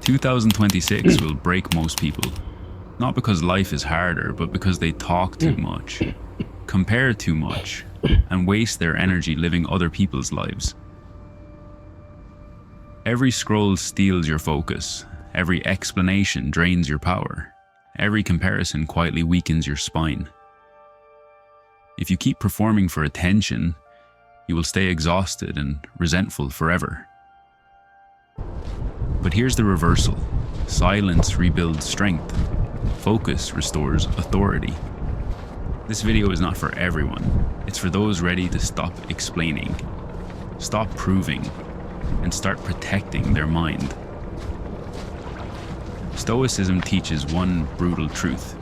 2026 will break most people. Not because life is harder, but because they talk too much, compare too much, and waste their energy living other people's lives. Every scroll steals your focus. Every explanation drains your power. Every comparison quietly weakens your spine. If you keep performing for attention, you will stay exhausted and resentful forever. But here's the reversal. Silence rebuilds strength. Focus restores authority. This video is not for everyone. It's for those ready to stop explaining, stop proving, and start protecting their mind. Stoicism teaches one brutal truth.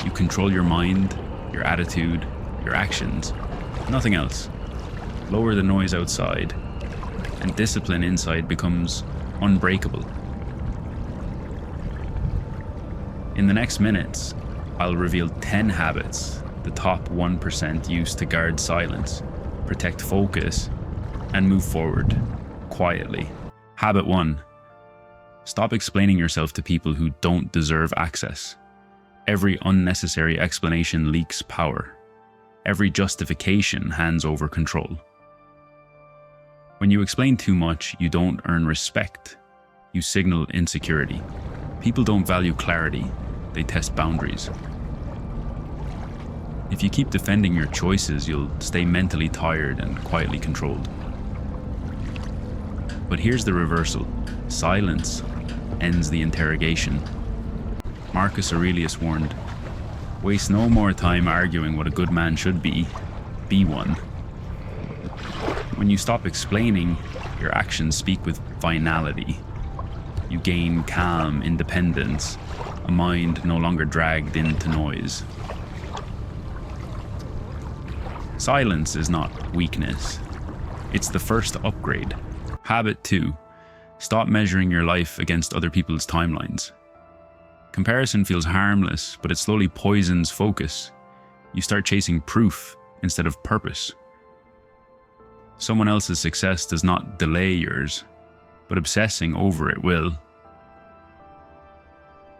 You control your mind, your attitude, your actions, nothing else. Lower the noise outside, and discipline inside becomes unbreakable. In the next minutes, I'll reveal 10 habits the top 1% use to guard silence, protect focus, and move forward quietly. Habit 1. Stop explaining yourself to people who don't deserve access. Every unnecessary explanation leaks power. Every justification hands over control. When you explain too much, you don't earn respect. You signal insecurity. People don't value clarity, they test boundaries. If you keep defending your choices, you'll stay mentally tired and quietly controlled. But here's the reversal. Silence ends the interrogation. Marcus Aurelius warned, "Waste no more time arguing what a good man should be one." When you stop explaining, your actions speak with finality. You gain calm, independence, a mind no longer dragged into noise. Silence is not weakness. It's the first upgrade. Habit 2. Stop measuring your life against other people's timelines. Comparison feels harmless, but it slowly poisons focus. You start chasing proof instead of purpose. Someone else's success does not delay yours, but obsessing over it will.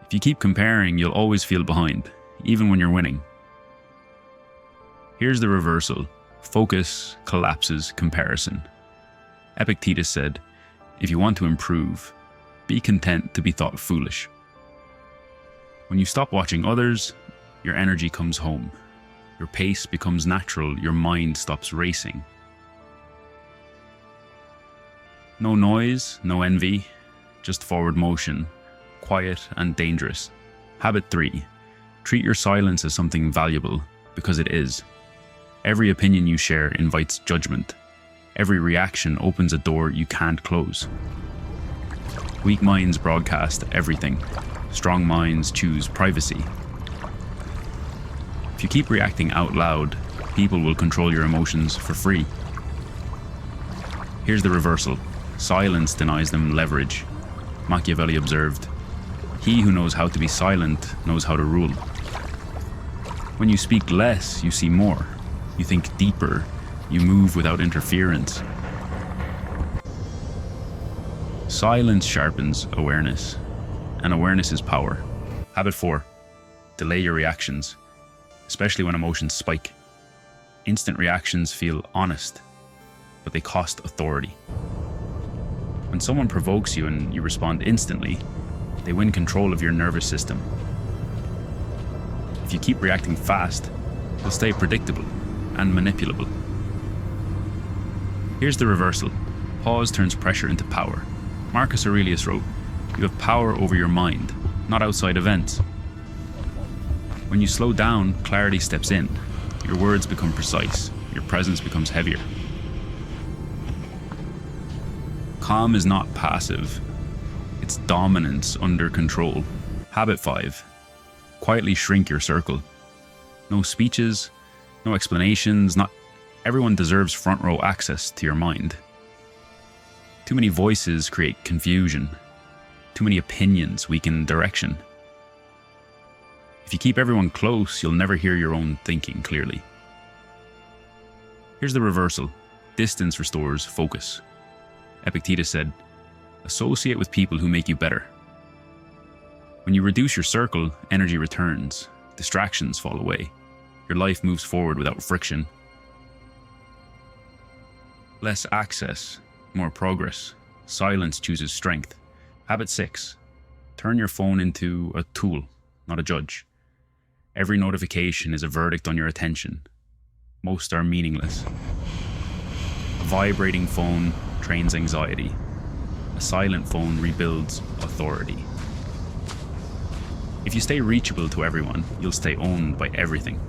If you keep comparing, you'll always feel behind, even when you're winning. Here's the reversal. Focus collapses comparison. Epictetus said, "If you want to improve, be content to be thought foolish." When you stop watching others, your energy comes home. Your pace becomes natural, your mind stops racing. No noise, no envy, just forward motion, quiet and dangerous. Habit 3. Treat your silence as something valuable, because it is. Every opinion you share invites judgment. Every reaction opens a door you can't close. Weak minds broadcast everything. Strong minds choose privacy. If you keep reacting out loud, people will control your emotions for free. Here's the reversal. Silence denies them leverage. Machiavelli observed, "He who knows how to be silent knows how to rule." When you speak less, you see more. You think deeper. You move without interference. Silence sharpens awareness, and awareness is power. Habit 4. Delay your reactions, especially when emotions spike. Instant reactions feel honest, but they cost authority. When someone provokes you and you respond instantly, they win control of your nervous system. If you keep reacting fast, you'll stay predictable and manipulable. Here's the reversal. Pause turns pressure into power. Marcus Aurelius wrote, "You have power over your mind, not outside events." When you slow down, clarity steps in. Your words become precise. Your presence becomes heavier. Calm is not passive. It's dominance under control. Habit 5. Quietly shrink your circle. No speeches, no explanations, not everyone deserves front row access to your mind. Too many voices create confusion. Too many opinions weaken direction. If you keep everyone close, you'll never hear your own thinking clearly. Here's the reversal. Distance restores focus. Epictetus said, Associate with people who make you better. When you reduce your circle, energy returns, distractions fall away. Your life moves forward without friction. Less access, more progress. Silence chooses strength. Habit 6. Turn your phone into a tool, not a judge. Every notification is a verdict on your attention. Most are meaningless. A vibrating phone trains anxiety. A silent phone rebuilds authority. If you stay reachable to everyone, you'll stay owned by everything.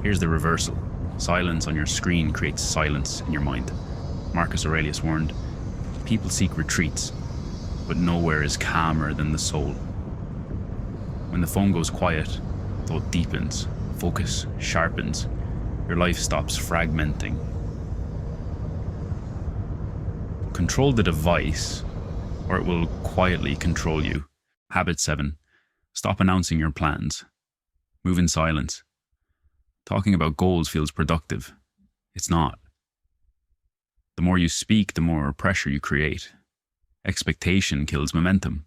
Here's the reversal. Silence on your screen creates silence in your mind. Marcus Aurelius warned, people seek retreats, but nowhere is calmer than the soul. When the phone goes quiet, thought deepens, focus sharpens, your life stops fragmenting. Control the device, or it will quietly control you. Habit 7. Stop announcing your plans. Move in silence. Talking about goals feels productive. It's not. The more you speak, the more pressure you create. Expectation kills momentum.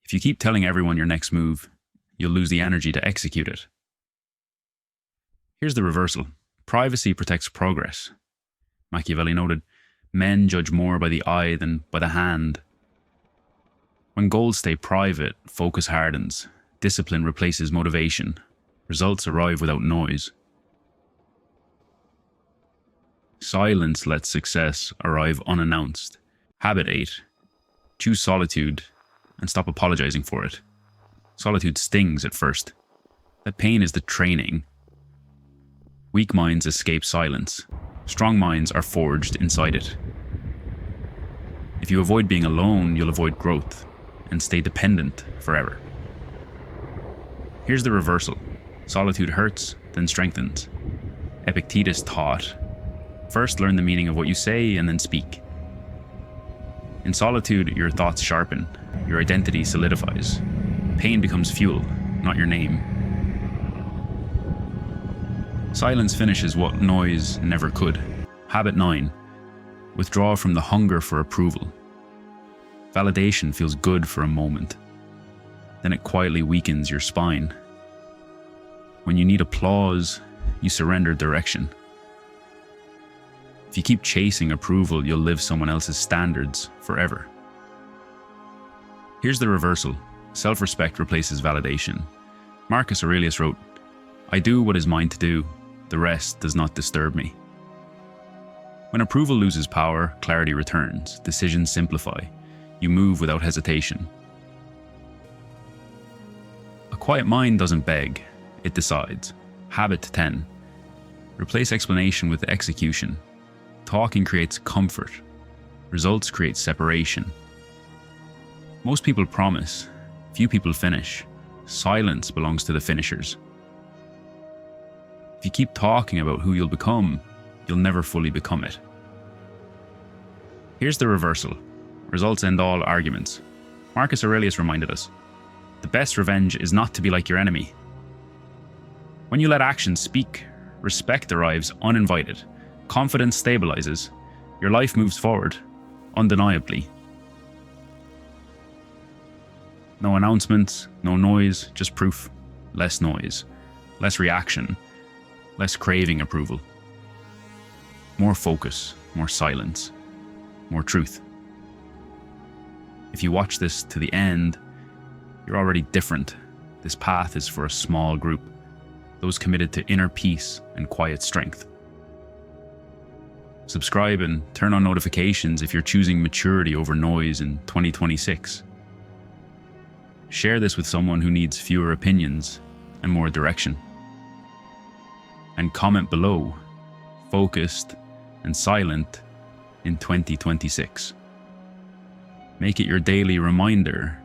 If you keep telling everyone your next move, you'll lose the energy to execute it. Here's the reversal. Privacy protects progress. Machiavelli noted, men judge more by the eye than by the hand. When goals stay private, focus hardens. Discipline replaces motivation. Results arrive without noise. Silence lets success arrive unannounced. Habit 8. Choose solitude and stop apologizing for it. Solitude stings at first. That pain is the training. Weak minds escape silence. Strong minds are forged inside it. If you avoid being alone, you'll avoid growth and stay dependent forever. Here's the reversal. Solitude hurts, then strengthens. Epictetus taught, first learn the meaning of what you say and then speak. In solitude, your thoughts sharpen, your identity solidifies. Pain becomes fuel, not your name. Silence finishes what noise never could. Habit 9. Withdraw from the hunger for approval. Validation feels good for a moment. Then it quietly weakens your spine. When you need applause, you surrender direction. If you keep chasing approval, you'll live someone else's standards forever. Here's the reversal. Self-respect replaces validation. Marcus Aurelius wrote, I do what is mine to do. The rest does not disturb me. When approval loses power, clarity returns. Decisions simplify. You move without hesitation. A quiet mind doesn't beg. It decides. Habit 10. Replace explanation with execution. Talking creates comfort. Results create separation. Most people promise. Few people finish. Silence belongs to the finishers. If you keep talking about who you'll become, you'll never fully become it. Here's the reversal. Results end all arguments. Marcus Aurelius reminded us, the best revenge is not to be like your enemy. When you let actions speak, respect arrives uninvited, confidence stabilizes, your life moves forward, undeniably. No announcements, no noise, just proof. Less noise, less reaction, less craving approval. More focus, more silence, more truth. If you watch this to the end, you're already different. This path is for a small group, those committed to inner peace and quiet strength. Subscribe and turn on notifications if you're choosing maturity over noise in 2026. Share this with someone who needs fewer opinions and more direction. And comment below, focused and silent in 2026. Make it your daily reminder